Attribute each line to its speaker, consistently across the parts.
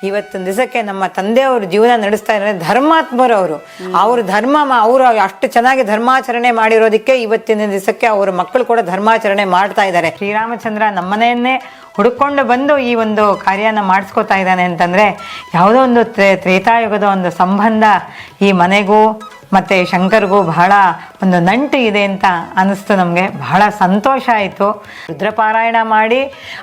Speaker 1: ಇವತ್ತಿನ ದಿವಸಕ್ಕೆ ನಮ್ಮ ತಂದೆಯವರು ಜೀವನ ನಡೆಸ್ತಾ ಇದ್ದಾರೆ. ಧರ್ಮಾತ್ಮರು ಅವರು ಧರ್ಮ ಅವರು ಅಷ್ಟು ಚೆನ್ನಾಗಿ ಧರ್ಮಾಚರಣೆ ಮಾಡಿರೋದಕ್ಕೆ ಇವತ್ತಿನ ದಿವಸಕ್ಕೆ ಅವರ ಮಕ್ಕಳು ಕೂಡ ಧರ್ಮಾಚರಣೆ ಮಾಡ್ತಾ ಇದ್ದಾರೆ. ಶ್ರೀರಾಮಚಂದ್ರ ನಮ್ಮನೆಯನ್ನೇ ಹುಡುಕೊಂಡು ಬಂದು ಈ ಒಂದು ಕಾರ್ಯನ ಮಾಡಿಸ್ಕೋತಾ ಇದ್ದಾನೆ ಅಂತಂದರೆ ಯಾವುದೋ ಒಂದು ತ್ರೇತಾಯುಗದ ಒಂದು ಸಂಬಂಧ ಈ ಮನೆಗೂ ಮತ್ತು ಶಂಕರ್ಗೂ ಬಹಳ ಒಂದು ನಂಟು ಇದೆ ಅಂತ ಅನ್ನಿಸ್ತು. ನಮಗೆ ಬಹಳ ಸಂತೋಷ ಆಯಿತು. ರುದ್ರಪಾರಾಯಣ ಮಾಡಿ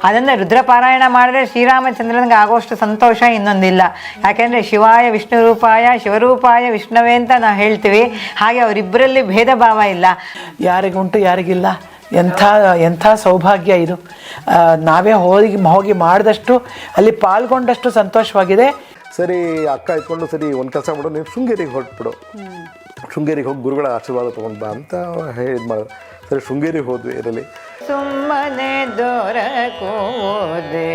Speaker 1: ಅದನ್ನು ರುದ್ರಪಾರಾಯಣ ಮಾಡಿದ್ರೆ ಶ್ರೀರಾಮಚಂದ್ರನಿಗೆ ಆಗೋಷ್ಟು ಸಂತೋಷ ಇನ್ನೊಂದಿಲ್ಲ. ಯಾಕೆಂದರೆ ಶಿವಾಯ ವಿಷ್ಣು ರೂಪಾಯ ಶಿವರೂಪಾಯ ವಿಷ್ಣುವೇ ಅಂತ ನಾವು ಹೇಳ್ತೀವಿ. ಹಾಗೆ ಅವರಿಬ್ಬರಲ್ಲಿ ಭೇದ ಭಾವ ಇಲ್ಲ.
Speaker 2: ಯಾರಿಗುಂಟು ಯಾರಿಗಿಲ್ಲ. ಎಂಥ ಸೌಭಾಗ್ಯ ಇದು. ನಾವೇ ಹೋಗಿ ಮಾಡಿದಷ್ಟು ಅಲ್ಲಿ ಪಾಲ್ಗೊಂಡಷ್ಟು ಸಂತೋಷವಾಗಿದೆ.
Speaker 3: ಸರಿ ಅಕ್ಕ ಇಟ್ಕೊಂಡು ಸರಿ ಒಂದು ಕೆಲಸ ಮಾಡು, ನೀನು ಶೃಂಗೇರಿಗೆ ಹೊರಟ್ಬಿಡು, ಶೃಂಗೇರಿಗೆ ಹೋಗಿ ಗುರುಗಳ ಆಶೀರ್ವಾದ ತೊಗೊಂಡು ಬಾ ಅಂತ ಇದು ಮಾಡಿದ್ರು. ಸರಿ ಶೃಂಗೇರಿಗೆ ಹೋದ್ವಿ. ಇರಲಿ
Speaker 1: ಸುಮ್ಮನೆ ದೊರಕೋದೆ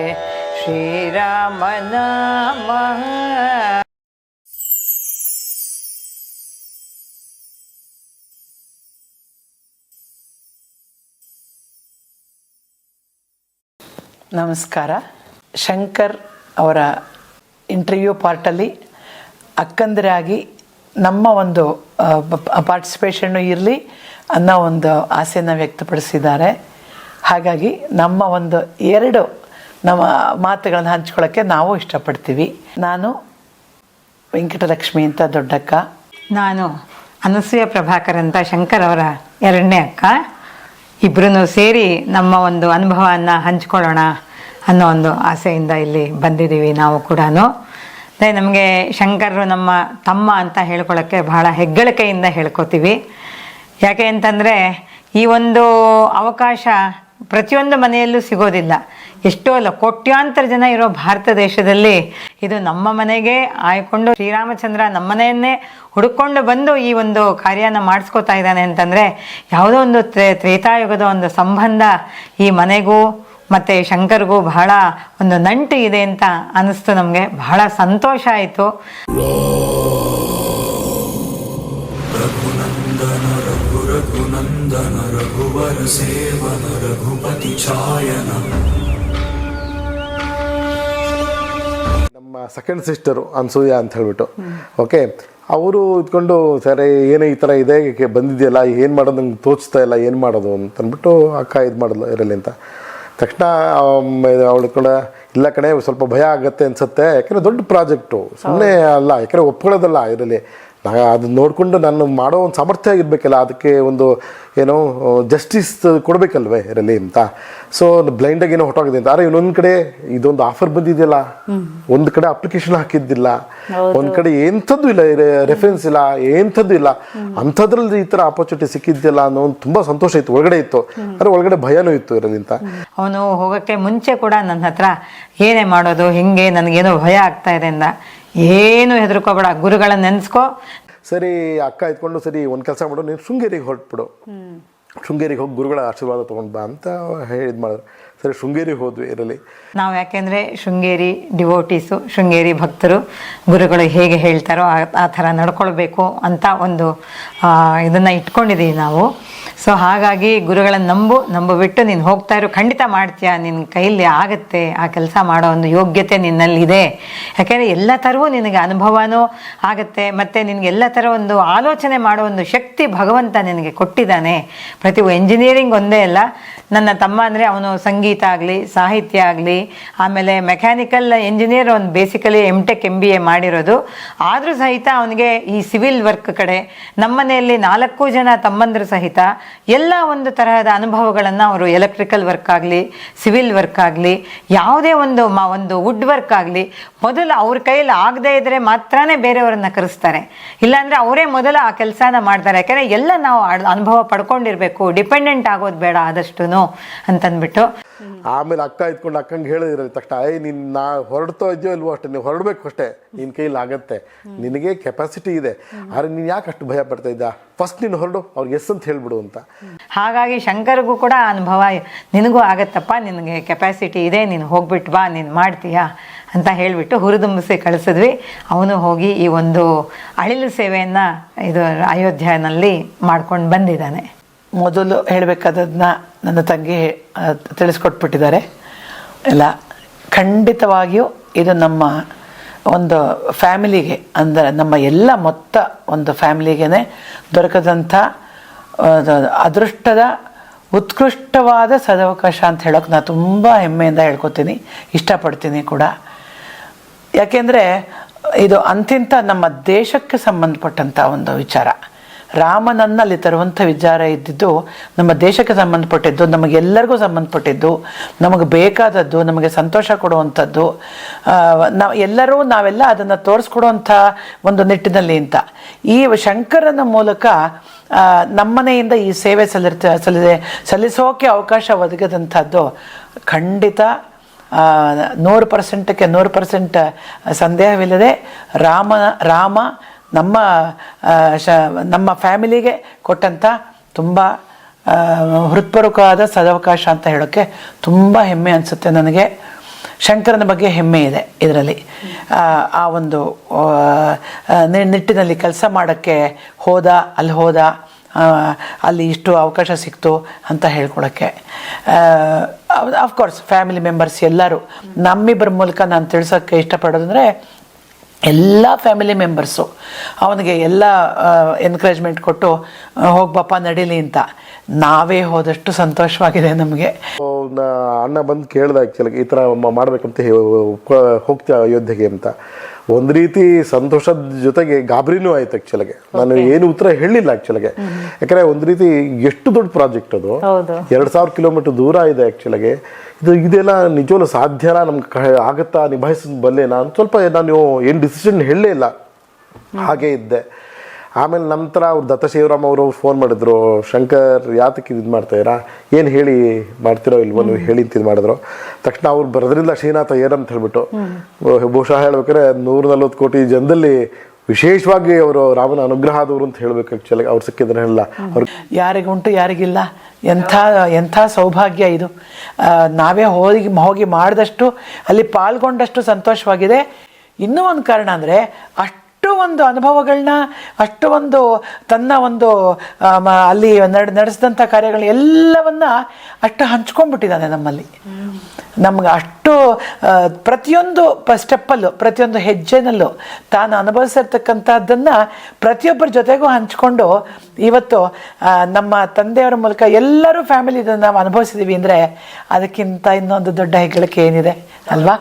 Speaker 1: ಶ್ರೀರಾಮನ
Speaker 2: ನಮಸ್ಕಾರ. ಶಂಕರ್ ಅವರ ಇಂಟರ್ವ್ಯೂ ಪಾರ್ಟಲ್ಲಿ ಅಕ್ಕಂದರಾಗಿ ನಮ್ಮ ಒಂದು ಪಾರ್ಟಿಸಿಪೇಷನ್ನು ಇರಲಿ ಅನ್ನೋ ಒಂದು ಆಸೆಯನ್ನು ವ್ಯಕ್ತಪಡಿಸಿದ್ದಾರೆ. ಹಾಗಾಗಿ ನಮ್ಮ ಒಂದು ನಮ್ಮ ಮಾತುಗಳನ್ನು ಹಂಚ್ಕೊಳ್ಳೋಕ್ಕೆ ನಾವು ಇಷ್ಟಪಡ್ತೀವಿ. ನಾನು ವೆಂಕಟಲಕ್ಷ್ಮಿ ಅಂತ ದೊಡ್ಡಕ್ಕ.
Speaker 1: ನಾನು ಅನಸೂಯ ಪ್ರಭಾಕರ್ ಅಂತ ಶಂಕರ್ ಅವರ ಎರಡನೇ ಅಕ್ಕ. ಇಬ್ಬರೂ ಸೇರಿ ನಮ್ಮ ಒಂದು ಅನುಭವವನ್ನು ಹಂಚ್ಕೊಳ್ಳೋಣ ಅನ್ನೋ ಒಂದು ಆಸೆಯಿಂದ ಇಲ್ಲಿ ಬಂದಿದ್ದೀವಿ. ನಾವು ಕೂಡ ನಮಗೆ ಶಂಕರರು ನಮ್ಮ ತಮ್ಮ ಅಂತ ಹೇಳ್ಕೊಳ್ಳೋಕ್ಕೆ ಬಹಳ ಹೆಗ್ಗಳಿಕೆಯಿಂದ ಹೇಳ್ಕೊತೀವಿ. ಯಾಕೆ ಅಂತಂದರೆ ಈ ಒಂದು ಅವಕಾಶ ಪ್ರತಿಯೊಂದು ಮನೆಯಲ್ಲೂ ಸಿಗೋದಿಲ್ಲ. ಎಷ್ಟೋ ಕೋಟ್ಯಾಂತರ ಜನ ಇರೋ ಭಾರತ ದೇಶದಲ್ಲಿ ಇದು ನಮ್ಮ ಮನೆಗೆ ಆಯ್ಕೊಂಡು ಶ್ರೀರಾಮಚಂದ್ರ ನಮ್ಮನೆಯನ್ನೇ ಹುಡುಕೊಂಡು ಬಂದು ಈ ಒಂದು ಕಾರ್ಯನ ಮಾಡಿಸ್ಕೋತಾ ಇದ್ದಾನೆ ಅಂತಂದರೆ ಯಾವುದೋ ಒಂದು ತ್ರೇತಾಯುಗದ ಒಂದು ಸಂಬಂಧ ಈ ಮನೆಗೂ ಮತ್ತು ಶಂಕರ್ಗೂ ಬಹಳ ಒಂದು ನಂಟು ಇದೆ ಅಂತ ಅನ್ನಿಸ್ತು. ನಮಗೆ ಬಹಳ ಸಂತೋಷ ಆಯಿತು.
Speaker 4: ರಘುನಂದನ ರಘುವರ ಸೇವನ ರಘುಪತಿ ಛಾಯನ.
Speaker 3: ನಮ್ಮ ಸೆಕೆಂಡ್ ಸಿಸ್ಟರು ಅನ್ಸೂಯ ಅಂತ ಹೇಳ್ಬಿಟ್ಟು, ಓಕೆ, ಅವರು ಇದ್ಕೊಂಡು ಸರಿ ಏನೇ ಈ ಥರ ಇದೆ ಬಂದಿದೆಯಲ್ಲ, ಏನು ಮಾಡೋದು ನಂಗೆ ತೋಚ್ತಾ ಇಲ್ಲ, ಏನು ಮಾಡೋದು ಅಂತ ಅಂದ್ಬಿಟ್ಟು ಅಕ್ಕ ಇದು ಮಾಡೋದು ಇರಲಿ ಅಂತ ತಕ್ಷಣ ಅವಳು ಕೂಡ ಇಲ್ಲ ಕಣೆ ಸ್ವಲ್ಪ ಭಯ ಆಗುತ್ತೆ ಅನ್ಸುತ್ತೆ. ಯಾಕೆಂದರೆ ದೊಡ್ಡ ಪ್ರಾಜೆಕ್ಟು ಸುಮ್ಮನೆ ಅಲ್ಲ, ಯಾಕೆಂದರೆ ಒಪ್ಕೊಳ್ಳೋದಲ್ಲ. ಇದರಲ್ಲಿ ಅದನ್ನ ನೋಡಿಕೊಂಡು ನಾನು ಮಾಡೋ ಒಂದು ಸಾಮರ್ಥ್ಯ ಆಗಿರ್ಬೇಕಲ್ಲ, ಅದಕ್ಕೆ ಒಂದು ಏನೋ ಜಸ್ಟಿಸ್ ಕೊಡಬೇಕಲ್ವೇ ಇರಲಿ ಅಂತ. ಸೊ ಬ್ಲೈಂಡಾಗಿ ಏನೋ ಹೊಟ್ಟೋಗಿದೆ ಅಂತ. ಆದರೆ ಇನ್ನೊಂದು ಕಡೆ ಇದೊಂದು ಆಫರ್ ಬಂದಿದೆಯಲ್ಲ, ಒಂದು ಕಡೆ ಅಪ್ಲಿಕೇಶನ್ ಹಾಕಿದ್ದಿಲ್ಲ, ಒಂದು ಕಡೆ ಎಂಥದ್ದು ಇಲ್ಲ, ರೆಫರೆನ್ಸ್ ಇಲ್ಲ, ಎಂಥದ್ದು ಇಲ್ಲ. ಅಂಥದ್ರಲ್ಲಿ ಈ ಥರ ಆಪರ್ಚುನಿಟಿ ಸಿಕ್ಕಿದ್ದಿಲ್ಲ ಅನ್ನೋ ಒಂದು ತುಂಬ ಸಂತೋಷ ಇತ್ತು. ಒಳಗಡೆ ಇತ್ತು, ಆದರೆ ಒಳಗಡೆ ಭಯನೂ ಇತ್ತು ಇರಲಿ ಅಂತ.
Speaker 1: ಅವನು ಹೋಗೋಕ್ಕೆ ಮುಂಚೆ ಕೂಡ ನನ್ನ ಹತ್ರ ಏನೇ ಮಾಡೋದು ಹಿಂಗೆ ನನಗೇನೋ ಭಯ ಆಗ್ತಾ ಇದೆ ಅಂದ. ಏನು ಹೆದರ್ಕೋಬೇಡ, ಗುರುಗಳನ್ನ ನೆನೆಸ್ಕೋ.
Speaker 3: ಸರಿ ಅಕ್ಕ ಇಟ್ಕೊಂಡು ಸರಿ ಒಂದು ಕೆಲಸ ಮಾಡು, ನೀನು ಶೃಂಗೇರಿಗೆ ಹೊರಟ್ಬಿಡು, ಶೃಂಗೇರಿಗೆ ಹೋಗಿ ಗುರುಗಳ ಆಶೀರ್ವಾದ ತೊಗೊಂಡು ಬಾ ಅಂತ ಇದು ಮಾಡಿದ್ರು. ಸರಿ ಶೃಂಗೇರಿಗೆ ಹೋದ್ವಿ. ಇರಲಿ
Speaker 1: ನಾವು ಯಾಕೆಂದರೆ ಶೃಂಗೇರಿ ಡಿವೋಟೀಸು, ಶೃಂಗೇರಿ ಭಕ್ತರು, ಗುರುಗಳು ಹೇಗೆ ಹೇಳ್ತಾರೋ ಆ ಥರ ನಡ್ಕೊಳ್ಬೇಕು ಅಂತ ಒಂದು ಇದನ್ನು ಇಟ್ಕೊಂಡಿದ್ದೀವಿ ನಾವು. ಸೊ ಹಾಗಾಗಿ ಗುರುಗಳನ್ನು ನಂಬಿಬಿಟ್ಟು ನೀನು ಹೋಗ್ತಾ ಇರೋ, ಖಂಡಿತ ಮಾಡ್ತೀಯ, ನಿನ್ನ ಕೈಯಲ್ಲಿ ಆಗುತ್ತೆ, ಆ ಕೆಲಸ ಮಾಡೋ ಒಂದು ಯೋಗ್ಯತೆ ನಿನ್ನಲ್ಲಿದೆ. ಯಾಕೆಂದರೆ ಎಲ್ಲ ಥರವೂ ನಿನಗೆ ಅನುಭವನೂ ಆಗುತ್ತೆ, ಮತ್ತು ನಿನಗೆ ಎಲ್ಲ ಥರ ಒಂದು ಆಲೋಚನೆ ಮಾಡೋ ಒಂದು ಶಕ್ತಿ ಭಗವಂತ ನಿನಗೆ ಕೊಟ್ಟಿದ್ದಾನೆ. ಪ್ರತಿ ಎಂಜಿನಿಯರಿಂಗ್ ಒಂದೇ ಅಲ್ಲ, ನನ್ನ ತಮ್ಮ ಅಂದರೆ ಅವನು ಸಂಗೀತ ಆಗಲಿ, ಸಾಹಿತ್ಯ ಆಗಲಿ, ಆಮೇಲೆ ಮೆಕ್ಯಾನಿಕಲ್ ಇಂಜಿನಿಯರ್, ಒಂದು ಬೇಸಿಕಲಿ MTech MBA ಮಾಡಿರೋದು. ಆದರೂ ಸಹಿತ ಅವನಿಗೆ ಈ ಸಿವಿಲ್ ವರ್ಕ್ ಕಡೆ, ನಮ್ಮನೆಯಲ್ಲಿ 4 ಜನ ತಮ್ಮಂದರು ಸಹಿತ ಎಲ್ಲ ಒಂದು ತರಹದ ಅನುಭವಗಳನ್ನು ಅವರು ಎಲೆಕ್ಟ್ರಿಕಲ್ ವರ್ಕ್ ಆಗಲಿ, ಸಿವಿಲ್ ವರ್ಕ್ ಆಗಲಿ, ಯಾವುದೇ ಒಂದು ವುಡ್ ವರ್ಕ್ ಆಗಲಿ, ಮೊದಲು ಅವ್ರ ಕೈಯಲ್ಲಿ ಆಗದೇ ಇದ್ದರೆ ಮಾತ್ರನೇ ಬೇರೆಯವರನ್ನು ಕರೆಸ್ತಾರೆ. ಇಲ್ಲಾಂದರೆ ಅವರೇ ಮೊದಲು ಆ ಕೆಲಸನ ಮಾಡ್ತಾರೆ. ಯಾಕೆಂದರೆ ಎಲ್ಲ ನಾವು ಅನುಭವ ಪಡ್ಕೊಂಡಿರಬೇಕು, ಡಿಪೆಂಡೆಂಟ್ ಆಗೋದು ಬೇಡ ಆದಷ್ಟು ಅಂತಂದ್ಬಿಟ್ಟು.
Speaker 3: ಆಮೇಲೆ ಅಕ್ಕ ಇದ್ಕೊಂಡು ಅಕ್ಕಂಗೆ ಹೇಳಿದಿರಲಿ ತಕ್ಷಣ, ನೀನು ನಾ ಹೊರಡ್ತಾ ಇದೆಯೋ ಇಲ್ವೋ ಅಷ್ಟೇ, ನೀವು ಹೊರಡಬೇಕು ಅಷ್ಟೇ, ನಿನ್ನ ಕೈಯಲ್ಲಿ ಆಗತ್ತೆ, ನಿನಗೆ ಕೆಪಾಸಿಟಿ ಇದೆ, ಆದರೆ ನೀನು ಯಾಕೆ ಅಷ್ಟು ಭಯ ಪಡ್ತಾ ಇದ್ದ, ಫಸ್ಟ್ ನೀನು ಹೊರಡು, ಅವ್ರಿಗೆ ಎಸ್ ಅಂತ ಹೇಳ್ಬಿಡು ಅಂತ.
Speaker 1: ಹಾಗಾಗಿ ಶಂಕರ್ಗೂ ಕೂಡ ಅನುಭವ, ನಿನಗೂ ಆಗತ್ತಪ್ಪ, ನಿನಗೆ ಕೆಪಾಸಿಟಿ ಇದೆ, ನೀನು ಹೋಗ್ಬಿಟ್ಟು ಬಾ, ನೀನು ಮಾಡ್ತೀಯಾ ಅಂತ ಹೇಳಿಬಿಟ್ಟು ಹುರಿದುಂಬಿಸಿ ಕಳಿಸಿದ್ವಿ. ಅವನು ಹೋಗಿ ಈ ಒಂದು ಅಳಿಲು ಸೇವೆಯನ್ನು ಇದು ಅಯೋಧ್ಯೆಯಲ್ಲಿ ಮಾಡ್ಕೊಂಡು ಬಂದಿದ್ದಾನೆ.
Speaker 2: ಮೊದಲು ಹೇಳಬೇಕಾದದನ್ನ ನನ್ನ ತಂಗಿ ತಿಳಿಸ್ಕೊಟ್ಬಿಟ್ಟಿದ್ದಾರೆ ಎಲ್ಲ. ಖಂಡಿತವಾಗಿಯೂ ಇದು ನಮ್ಮ ಒಂದು ಫ್ಯಾಮಿಲಿಗೆ ಅಂದರೆ ನಮ್ಮ ಎಲ್ಲ ಮೊತ್ತ ಒಂದು ಫ್ಯಾಮಿಲಿಗೆ ದೊರಕದಂಥ ಅದೃಷ್ಟದ ಉತ್ಕೃಷ್ಟವಾದ ಸದವಕಾಶ ಅಂತ ಹೇಳೋಕೆ ನಾನು ತುಂಬ ಹೆಮ್ಮೆಯಿಂದ ಹೇಳ್ಕೊತೀನಿ, ಇಷ್ಟಪಡ್ತೀನಿ ಕೂಡ. ಯಾಕೆಂದರೆ ಇದು ಅಂತಿಂತ ನಮ್ಮ ದೇಶಕ್ಕೆ ಸಂಬಂಧಪಟ್ಟಂಥ ಒಂದು ವಿಚಾರ. ರಾಮನನ್ನು ಅಲ್ಲಿ ತರುವಂಥ ವಿಚಾರ ಇದ್ದಿದ್ದು ನಮ್ಮ ದೇಶಕ್ಕೆ ಸಂಬಂಧಪಟ್ಟಿದ್ದು, ನಮಗೆಲ್ಲರಿಗೂ ಸಂಬಂಧಪಟ್ಟಿದ್ದು, ನಮಗೆ ಬೇಕಾದದ್ದು, ನಮಗೆ ಸಂತೋಷ ಕೊಡುವಂಥದ್ದು, ನಾವೆಲ್ಲ ಅದನ್ನು ತೋರಿಸ್ಕೊಡುವಂಥ ಒಂದು ನಿಟ್ಟಿನಲ್ಲಿ ಅಂತ ಈ ಶಂಕರನ ಮೂಲಕ ನಮ್ಮನೆಯಿಂದ ಈ ಸೇವೆ ಸಲ್ಲಿಸೋಕೆ ಅವಕಾಶ ಒದಗದಂಥದ್ದು ಖಂಡಿತ 100%ಕ್ಕೆ 100% ಸಂದೇಹವಿಲ್ಲದೆ ರಾಮ ನಮ್ಮ ಫ್ಯಾಮಿಲಿಗೆ ಕೊಟ್ಟಂಥ ತುಂಬ ಹೃತ್ಪೂರ್ವಕವಾದ ಸದವಕಾಶ ಅಂತ ಹೇಳೋಕ್ಕೆ ತುಂಬ ಹೆಮ್ಮೆ ಅನಿಸುತ್ತೆ ನನಗೆ. ಶಂಕರನ ಬಗ್ಗೆ ಹೆಮ್ಮೆ ಇದೆ ಇದರಲ್ಲಿ. ಆ ಒಂದು ನಿಟ್ಟಿನಲ್ಲಿ ಕೆಲಸ ಮಾಡೋಕ್ಕೆ ಹೋದ ಅಲ್ಲಿ ಇಷ್ಟು ಅವಕಾಶ ಸಿಕ್ತು ಅಂತ ಹೇಳ್ಕೊಳಕ್ಕೆ. ಆಫ್ಕೋರ್ಸ್ ಫ್ಯಾಮಿಲಿ ಮೆಂಬರ್ಸ್ ಎಲ್ಲರೂ ನಮ್ಮಿಬ್ಬರ ಮೂಲಕ ನಾನು ತಿಳಿಸೋಕ್ಕೆ ಇಷ್ಟಪಡೋದಂದರೆ ಎಲ್ಲ ಫ್ಯಾಮಿಲಿ ಮೆಂಬರ್ಸು ಅವನಿಗೆ ಎಲ್ಲ ಎನ್ಕರೇಜ್ಮೆಂಟ್ ಕೊಟ್ಟು ಹೋಗ್ಬಪ್ಪ ನಡೀಲಿ ಅಂತ. ನಾವೇ ಹೋದಷ್ಟು ಸಂತೋಷವಾಗಿದೆ ನಮಗೆ.
Speaker 3: ಅಣ್ಣ ಬಂದು ಕೇಳ್ದೆ ಆ್ಯಕ್ಚುಲಾಗಿ ಈ ಥರ ಮಾಡ್ಬೇಕಂತ ಹೋಗ್ತೀಯ ಅಯೋಧ್ಯೆಗೆ ಅಂತ. ಒಂದು ರೀತಿ ಸಂತೋಷದ ಜೊತೆಗೆ ಗಾಬರಿನೂ ಆಯ್ತು ಆ್ಯಕ್ಚುಲಾಗೆ. ನಾನು ಏನು ಉತ್ತರ ಹೇಳಿಲ್ಲ ಆ್ಯಕ್ಚುಲಾಗೆ. ಯಾಕಂದರೆ ಒಂದು ರೀತಿ ಎಷ್ಟು ದೊಡ್ಡ ಪ್ರಾಜೆಕ್ಟ್ ಅದು, 2000 ಕಿಲೋಮೀಟರ್ ದೂರ ಇದೆ ಆ್ಯಕ್ಚುಲಾಗೆ. ಇದೆಲ್ಲ ನಿಜವೂ ಸಾಧ್ಯನಾ, ನಮ್ಗೆ ಆಗತ್ತಾ, ನಿಭಾಯಿಸೋದು ಬಲ್ಲೇನಾ ಅಂತ ಸ್ವಲ್ಪ ನಾನು ಏನು ಡಿಸಿಷನ್ ಹೇಳಲೇ ಇಲ್ಲ, ಹಾಗೇ ಇದ್ದೆ. ಆಮೇಲೆ ನಂತರ ಅವ್ರು ದತ್ತ ಶಿವರಾಮ್ ಅವರು ಫೋನ್ ಮಾಡಿದ್ರು, ಶಂಕರ್ ಯಾತಕ್ಕೆ ಇದು ಮಾಡ್ತಾಯಿರಾ, ಏನು ಹೇಳಿ ಮಾಡ್ತಿರೋ ಇಲ್ವೋ ನೀವು ಹೇಳಿ ಅಂತ ಇದು ಮಾಡಿದ್ರು. ತಕ್ಷಣ ಅವ್ರು ಬರೋದ್ರಿಂದ ಶ್ರೀನಾಥ ಏನಂತ ಹೇಳ್ಬಿಟ್ಟು ಬಹುಶಃ ಹೇಳ್ಬೇಕಾದ್ರೆ 140 ಕೋಟಿ ಜನದಲ್ಲಿ ವಿಶೇಷವಾಗಿ ಅವರು ರಾಮನ ಅನುಗ್ರಹ ಆದವರು ಅಂತ ಹೇಳ್ಬೇಕು ಆ್ಯಕ್ಚುಲಾಗಿ. ಅವ್ರು ಸಿಕ್ಕಿದ್ರೆ ಹೇಳಲ್ಲ, ಅವ್ರು
Speaker 2: ಯಾರಿಗುಂಟು ಯಾರಿಗಿಲ್ಲ. ಎಂಥ ಸೌಭಾಗ್ಯ ಇದು. ನಾವೇ ಹೋಗಿ ಮಾಡಿದಷ್ಟು, ಅಲ್ಲಿ ಪಾಲ್ಗೊಂಡಷ್ಟು ಸಂತೋಷವಾಗಿದೆ. ಇನ್ನೂ ಒಂದು ಕಾರಣ ಅಂದರೆ ಅಷ್ಟು ಒಂದು ಅನುಭವಗಳನ್ನ, ಅಷ್ಟು ಒಂದು ತನ್ನ ಒಂದು ಅಲ್ಲಿ ನಡೆಸಿದಂಥ ಕಾರ್ಯಗಳು ಎಲ್ಲವನ್ನ ಅಷ್ಟು ಹಂಚ್ಕೊಂಡ್ಬಿಟ್ಟಿದ್ದಾನೆ ನಮ್ಮಲ್ಲಿ. ನಮ್ಗೆ ಅಷ್ಟು ಪ್ರತಿಯೊಂದು ಸ್ಟೆಪ್ಪಲ್ಲೂ, ಪ್ರತಿಯೊಂದು ಹೆಜ್ಜೆನಲ್ಲೂ ತಾನು ಅನುಭವಿಸಿರ್ತಕ್ಕಂಥದ್ದನ್ನು ಪ್ರತಿಯೊಬ್ಬರ ಜೊತೆಗೂ ಹಂಚ್ಕೊಂಡು ಇವತ್ತು ನಮ್ಮ ತಂದೆಯವರ ಮೂಲಕ ಎಲ್ಲರೂ ಫ್ಯಾಮಿಲಿ ಇದನ್ನು ನಾವು ಅನುಭವಿಸಿದ್ದೀವಿ ಅಂದರೆ ಅದಕ್ಕಿಂತ ಇನ್ನೊಂದು ದೊಡ್ಡ ಹೆಗ್ಗಳಿಕೆ ಏನಿದೆ ಅಲ್ವಾ?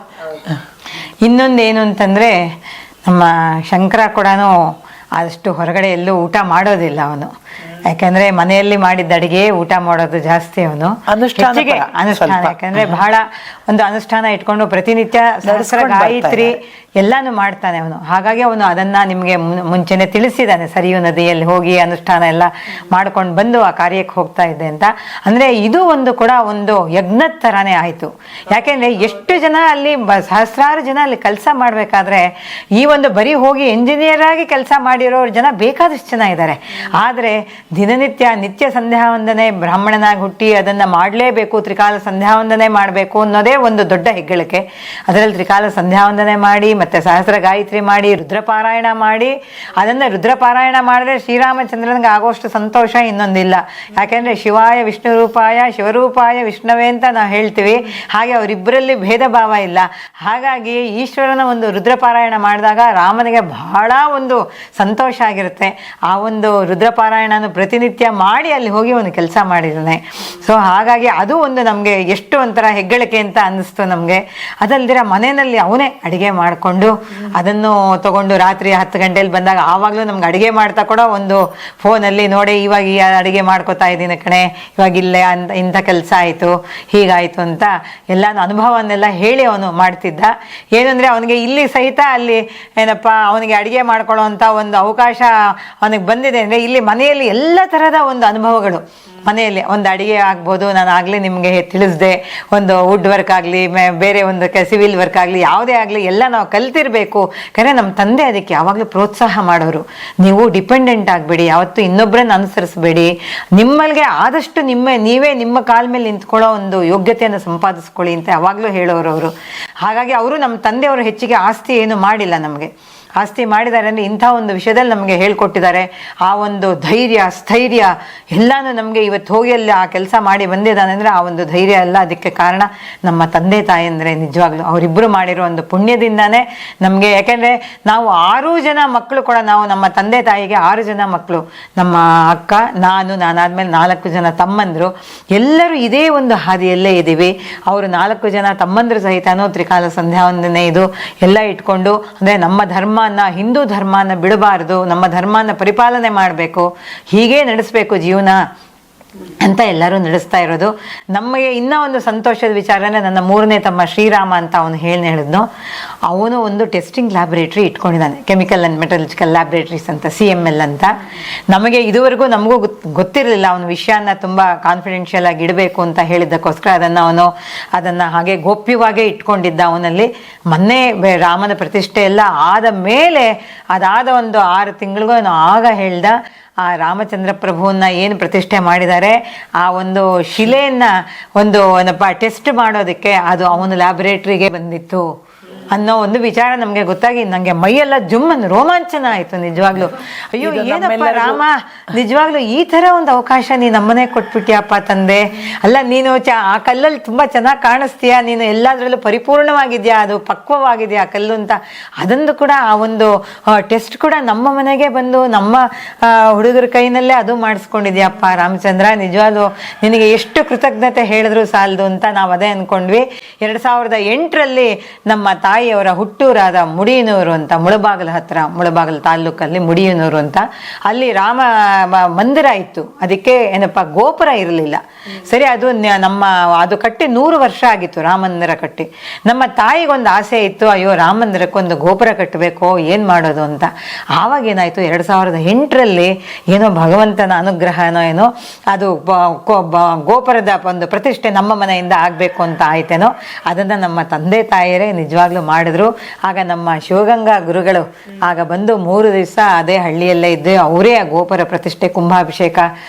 Speaker 1: ಇನ್ನೊಂದೇನು ಅಂತಂದರೆ, ನಮ್ಮ ಶಂಕರ ಕೂಡ ಆದಷ್ಟು ಹೊರಗಡೆ ಎಲ್ಲೂ ಊಟ ಮಾಡೋದಿಲ್ಲ ಅವನು. ಯಾಕಂದ್ರೆ ಮನೆಯಲ್ಲಿ ಮಾಡಿದ್ದ ಅಡಿಗೆ ಊಟ ಮಾಡೋದು ಜಾಸ್ತಿ ಅವನು. ಅನುಷ್ಠಾನ ಯಾಕಂದ್ರೆ ಬಹಳ ಒಂದು ಅನುಷ್ಠಾನ ಇಟ್ಕೊಂಡು ಪ್ರತಿನಿತ್ಯ ಸಹಸ್ರ ಗಾಯತ್ರಿ ಎಲ್ಲಾನು ಮಾಡ್ತಾನೆ ಅವನು. ಹಾಗಾಗಿ ಅವನು ಅದನ್ನ ನಿಮ್ಗೆ ಮುಂಚೆನೆ ತಿಳಿಸಿದ್ದಾನೆ, ಸರಿಯು ನದಿಯಲ್ಲಿ ಹೋಗಿ ಅನುಷ್ಠಾನ ಎಲ್ಲ ಮಾಡ್ಕೊಂಡು ಬಂದು ಆ ಕಾರ್ಯಕ್ಕೆ ಹೋಗ್ತಾ ಇದ್ದೆ ಅಂತ. ಅಂದ್ರೆ ಇದು ಒಂದು ಕೂಡ ಒಂದು ಯಜ್ಞದ ತರಾನೇ ಆಯ್ತು. ಯಾಕೆಂದ್ರೆ ಎಷ್ಟು ಜನ ಅಲ್ಲಿ ಸಹಸ್ರಾರು ಜನ ಅಲ್ಲಿ ಕೆಲಸ ಮಾಡ್ಬೇಕಾದ್ರೆ, ಈ ಒಂದು ಬರೀ ಹೋಗಿ ಎಂಜಿನಿಯರ್ ಆಗಿ ಕೆಲಸ ಮಾಡಿರೋ ಜನ ಬೇಕಾದಷ್ಟು ಜನ ಇದ್ದಾರೆ. ಆದ್ರೆ ನಿತ್ಯ ಸಂಧ್ಯಾವಂದನೆ, ಬ್ರಾಹ್ಮಣನಾಗಿ ಹುಟ್ಟಿ ಅದನ್ನ ಮಾಡಲೇಬೇಕು, ತ್ರಿಕಾಲ ಸಂಧ್ಯಾವಂದನೆ ಮಾಡಬೇಕು ಅನ್ನೋದೇ ಒಂದು ದೊಡ್ಡ ಹೆಗ್ಗಳಿಕೆ. ಅದರಲ್ಲಿ ತ್ರಿಕಾಲ ಸಂಧ್ಯಾವಂದನೆ ಮಾಡಿ, ಮತ್ತೆ ಸಹಸ್ರ ಗಾಯತ್ರಿ ಮಾಡಿ, ರುದ್ರಪಾರಾಯಣ ಮಾಡಿ, ಅದನ್ನ ರುದ್ರಪಾರಾಯಣ ಮಾಡಿದ್ರೆ ಶ್ರೀರಾಮಚಂದ್ರನಿಗೆ ಆಗೋಷ್ಟು ಸಂತೋಷ ಇನ್ನೊಂದಿಲ್ಲ. ಯಾಕೆಂದ್ರೆ ಶಿವಾಯ ವಿಷ್ಣು ರೂಪಾಯ ಶಿವರೂಪಾಯ ವಿಷ್ಣುವೇ ಅಂತ ನಾವು ಹೇಳ್ತೀವಿ. ಹಾಗೆ ಅವರಿಬ್ಬರಲ್ಲಿ ಭೇದ ಭಾವ ಇಲ್ಲ. ಹಾಗಾಗಿ ಈಶ್ವರನ ಒಂದು ರುದ್ರಪಾರಾಯಣ ಮಾಡಿದಾಗ ರಾಮನಿಗೆ ಬಹಳ ಒಂದು ಸಂತೋಷ ಆಗಿರುತ್ತೆ. ಆ ಒಂದು ರುದ್ರಪಾರಾಯಣನು ಪ್ರತಿನಿತ್ಯ ಮಾಡಿ ಅಲ್ಲಿ ಹೋಗಿ ಒಂದು ಕೆಲಸ ಮಾಡಿದ್ದಾನೆ. ಸೊ ಹಾಗಾಗಿ ಅದು ಒಂದು ನಮಗೆ ಎಷ್ಟು ಒಂಥರ ಹೆಗ್ಗಳಿಕೆ ಅಂತ ಅನ್ನಿಸ್ತು ನಮಗೆ. ಅದಲ್ದಿರ ಮನೆಯಲ್ಲಿ ಅವನೇ ಅಡಿಗೆ ಮಾಡಿಕೊಂಡು ಅದನ್ನು ತಗೊಂಡು ರಾತ್ರಿ 10 ಗಂಟೆಯಲ್ಲಿ ಬಂದಾಗ ಆವಾಗಲೂ ನಮ್ಗೆ ಅಡಿಗೆ ಮಾಡ್ತಾ ಕೂಡ ಒಂದು ಫೋನಲ್ಲಿ ನೋಡಿ, ಇವಾಗ ಈ ಅಡಿಗೆ ಮಾಡ್ಕೋತಾ ಇದ್ದೀನಿ ಕಣೆ, ಇವಾಗ ಇಲ್ಲೇ ಇಂಥ ಕೆಲಸ ಆಯಿತು, ಹೀಗಾಯಿತು ಅಂತ ಎಲ್ಲಾನು ಅನುಭವನ್ನೆಲ್ಲ ಹೇಳಿ ಅವನು ಮಾಡ್ತಿದ್ದ. ಏನಂದರೆ ಅವನಿಗೆ ಇಲ್ಲಿ ಸಹಿತ ಅಲ್ಲಿ ಏನಪ್ಪ ಅವನಿಗೆ ಅಡಿಗೆ ಮಾಡ್ಕೊಳ್ಳೋ ಅಂಥ ಒಂದು ಅವಕಾಶ ಅವನಿಗೆ ಬಂದಿದೆ ಅಂದರೆ, ಇಲ್ಲಿ ಮನೆಯಲ್ಲಿ ಎಲ್ಲ ಥರದ ಒಂದು ಅನುಭವಗಳು, ಮನೆಯಲ್ಲಿ ಒಂದು ಅಡಿಗೆ ಆಗ್ಬೋದು, ನಾನು ಆಗಲೇ ನಿಮಗೆ ತಿಳಿಸಿದೆ, ಒಂದು ವುಡ್ ವರ್ಕ್ ಆಗಲಿ, ಬೇರೆ ಒಂದು ಸಿವಿಲ್ ವರ್ಕ್ ಆಗಲಿ, ಯಾವುದೇ ಆಗಲಿ ಎಲ್ಲ ನಾವು ಕಲ್ತಿರ್ಬೇಕು. ಯಾಕಂದರೆ ನಮ್ಮ ತಂದೆ ಅದಕ್ಕೆ ಯಾವಾಗಲೂ ಪ್ರೋತ್ಸಾಹ ಮಾಡೋರು. ನೀವು ಡಿಪೆಂಡೆಂಟ್ ಆಗಬೇಡಿ, ಯಾವತ್ತೂ ಇನ್ನೊಬ್ಬರನ್ನ ಅನುಸರಿಸಬೇಡಿ, ನಿಮ್ಮಲ್ಲಿಗೆ ಆದಷ್ಟು ನೀವೇ ನಿಮ್ಮ ಕಾಲ ಮೇಲೆ ನಿಂತ್ಕೊಳ್ಳೋ ಒಂದು ಯೋಗ್ಯತೆಯನ್ನು ಸಂಪಾದಿಸ್ಕೊಳ್ಳಿ ಅಂತ ಯಾವಾಗಲೂ ಹೇಳೋರು ಅವರು. ಹಾಗಾಗಿ ಅವರು, ನಮ್ಮ ತಂದೆಯವರು ಹೆಚ್ಚಿಗೆ ಆಸ್ತಿ ಏನು ಮಾಡಿಲ್ಲ ನಮಗೆ. ಆಸ್ತಿ ಮಾಡಿದ್ದಾರೆ ಅಂದರೆ ಇಂಥ ಒಂದು ವಿಷಯದಲ್ಲಿ ನಮಗೆ ಹೇಳ್ಕೊಟ್ಟಿದ್ದಾರೆ. ಆ ಒಂದು ಧೈರ್ಯ ಸ್ಥೈರ್ಯ ಎಲ್ಲಾನು ನಮಗೆ ಇವತ್ತು ಹೋಗಿ ಅಲ್ಲಿ ಆ ಕೆಲಸ ಮಾಡಿ ಬಂದಿದ್ದಾನೆ ಅಂದರೆ ಆ ಒಂದು ಧೈರ್ಯ ಎಲ್ಲ ಅದಕ್ಕೆ ಕಾರಣ ನಮ್ಮ ತಂದೆ ತಾಯಿ ಅಂದರೆ ನಿಜವಾಗ್ಲೂ ಅವರಿಬ್ಬರು ಮಾಡಿರೋ ಒಂದು ಪುಣ್ಯದಿಂದಾನೇ ನಮಗೆ. ಯಾಕೆಂದರೆ ನಾವು 6 ಜನ ಮಕ್ಕಳು ಕೂಡ, ನಾವು ನಮ್ಮ ತಂದೆ ತಾಯಿಗೆ 6 ಜನ ಮಕ್ಕಳು, ನಮ್ಮ ಅಕ್ಕ, ನಾನಾದ್ಮೇಲೆ 4 ಜನ ತಮ್ಮಂದರು, ಎಲ್ಲರೂ ಇದೇ ಒಂದು ಹಾದಿಯಲ್ಲೇ ಇದ್ದೀವಿ. ಅವರು 4 ಜನ ತಮ್ಮಂದ್ರ ಸಹಿತನೂ ತ್ರಿಕಾಲ ಸಂಧ್ಯಾ ವಂದನೆ ಇದು ಎಲ್ಲ ಇಟ್ಕೊಂಡು, ಅಂದರೆ ನಮ್ಮ ಧರ್ಮನ, ಹಿಂದೂ ಧರ್ಮನ ಬಿಡಬಾರ್ದು, ನಮ್ಮ ಧರ್ಮನ ಪರಿಪಾಲನೆ ಮಾಡಬೇಕು, ಹೀಗೇ ನಡೆಸಬೇಕು ಜೀವನ ಅಂತ ಎಲ್ಲರೂ ನಡೆಸ್ತಾ ಇರೋದು. ನಮಗೆ ಇನ್ನೂ ಒಂದು ಸಂತೋಷದ ವಿಚಾರನೇ, ನನ್ನ 3ನೇ ತಮ್ಮ ಶ್ರೀರಾಮ ಅಂತ ಅವನು ಹೇಳಿದ್ನು, ಅವನು ಒಂದು ಟೆಸ್ಟಿಂಗ್ ಲ್ಯಾಬೊರೇಟ್ರಿ ಇಟ್ಕೊಂಡಿದ್ದಾನೆ, ಕೆಮಿಕಲ್ ಆ್ಯಂಡ್ ಮೆಟಲರ್ಜಿಕಲ್ ಲ್ಯಾಬೊರೇಟ್ರೀಸ್ ಅಂತ, CML ಅಂತ. ನಮಗೆ ಇದುವರೆಗೂ ನಮಗೂ ಗೊತ್ತಿರಲಿಲ್ಲ ಅವನ ವಿಷಯನ ತುಂಬ ಕಾನ್ಫಿಡೆನ್ಷಿಯಲ್ ಆಗಿ ಇಡಬೇಕು ಅಂತ ಹೇಳಿದ್ದಕ್ಕೋಸ್ಕರ ಅದನ್ನು ಹಾಗೆ ಗೋಪ್ಯವಾಗೇ ಇಟ್ಕೊಂಡಿದ್ದ. ಅವನಲ್ಲಿ ಮೊನ್ನೆ ರಾಮನ ಪ್ರತಿಷ್ಠೆ ಎಲ್ಲ ಆದ ಮೇಲೆ, ಅದಾದ ಒಂದು 6 ತಿಂಗಳಿಗೂ ಅವನು ಆಗ ಹೇಳ್ದ, ಆ ರಾಮಚಂದ್ರ ಪ್ರಭುವನ್ನ ಏನು ಪ್ರತಿಷ್ಠೆ ಮಾಡಿದ್ದಾರೆ ಆ ಒಂದು ಶಿಲೆಯನ್ನ ಒಂದು ಏನಪ್ಪ ಟೆಸ್ಟ್ ಮಾಡೋದಕ್ಕೆ ಅದು ಅವನ ಲ್ಯಾಬೊರೇಟ್ರಿಗೆ ಬಂದಿತ್ತು ಅನ್ನೋ ಒಂದು ವಿಚಾರ ನಮಗೆ ಗೊತ್ತಾಗಿ ನನಗೆ ಮೈಯೆಲ್ಲ ಜುಮ್ಮನ್ನು ರೋಮಾಂಚನ ಆಯಿತು ನಿಜವಾಗ್ಲೂ. ಅಯ್ಯೋ ಏನಪ್ಪ ರಾಮ, ನಿಜವಾಗ್ಲೂ ಈ ಥರ ಒಂದು ಅವಕಾಶ ನೀನು ನಮ್ಮನೆ ಕೊಟ್ಬಿಟ್ಯಪ್ಪ ತಂದೆ. ಅಲ್ಲ ನೀನು ಆ ಕಲ್ಲಲ್ಲಿ ತುಂಬ ಚೆನ್ನಾಗಿ ಕಾಣಿಸ್ತೀಯಾ, ನೀನು ಎಲ್ಲದರಲ್ಲೂ ಪರಿಪೂರ್ಣವಾಗಿದೆಯಾ, ಅದು ಪಕ್ವವಾಗಿದೆಯಾ ಆ ಕಲ್ಲು ಅಂತ. ಅದೊಂದು ಕೂಡ ಆ ಒಂದು ಟೆಸ್ಟ್ ಕೂಡ ನಮ್ಮ ಮನೆಗೆ ಬಂದು ನಮ್ಮ ಹುಡುಗರ ಕೈನಲ್ಲೇ ಅದು ಮಾಡಿಸ್ಕೊಂಡಿದ್ಯಪ್ಪ ರಾಮಚಂದ್ರ. ನಿಜವಾಗ್ಲೂ ನಿನಗೆ ಎಷ್ಟು ಕೃತಜ್ಞತೆ ಹೇಳಿದ್ರು ಸಾಲದು ಅಂತ ನಾವು ಅದೇ ಅಂದ್ಕೊಂಡ್ವಿ. 2008ರಲ್ಲಿ ನಮ್ಮ ತಾಯಿಯವರ ಹುಟ್ಟೂರಾದ ಮುಡಿಯನೂರು ಅಂತ, ಮುಳಬಾಗಲ ಹತ್ರ, ಮುಳಬಾಗಲ ತಾಲ್ಲೂಕಲ್ಲಿ ಮುಡಿಯನೂರು ಅಂತ, ಅಲ್ಲಿ ರಾಮ ಮಂದಿರ ಇತ್ತು. ಅದಕ್ಕೆ ಏನಪ್ಪ ಗೋಪುರ ಇರಲಿಲ್ಲ. ಸರಿ, ಅದು ಕಟ್ಟಿ 100 ವರ್ಷ ಆಗಿತ್ತು, ರಾಮ ಮಂದಿರ ಕಟ್ಟಿ. ನಮ್ಮ ತಾಯಿಗೊಂದು ಆಸೆ ಇತ್ತು, ಅಯ್ಯೋ ರಾಮ ಮಂದಿರಕ್ಕೊಂದು ಗೋಪುರ ಕಟ್ಟಬೇಕು, ಏನು ಮಾಡೋದು ಅಂತ. ಆವಾಗ ಏನಾಯಿತು, 2008ರಲ್ಲಿ ಏನೋ ಭಗವಂತನ ಅನುಗ್ರಹನೋ ಏನೋ ಅದು ಗೋಪುರದ ಒಂದು ಪ್ರತಿಷ್ಠೆ ನಮ್ಮ ಮನೆಯಿಂದ ಆಗಬೇಕು ಅಂತ ಆಯ್ತೇನೋ. ಅದನ್ನು ನಮ್ಮ ತಂದೆ ತಾಯಿಯರೇ ನಿಜವಾಗ್ಲೂ ಮಾಡಿದ್ರು. ಆಗ ನಮ್ಮ ಶಿವಗಂಗಾ ಗುರುಗಳು ಆಗ ಬಂದು 3 ದಿವಸ ಅದೇ ಹಳ್ಳಿಯಲ್ಲೇ ಇದ್ದು ಅವರೇ ಆ ಗೋಪುರ ಪ್ರತಿಷ್ಠೆ, ಕುಂಭಾಭಿಷೇಕ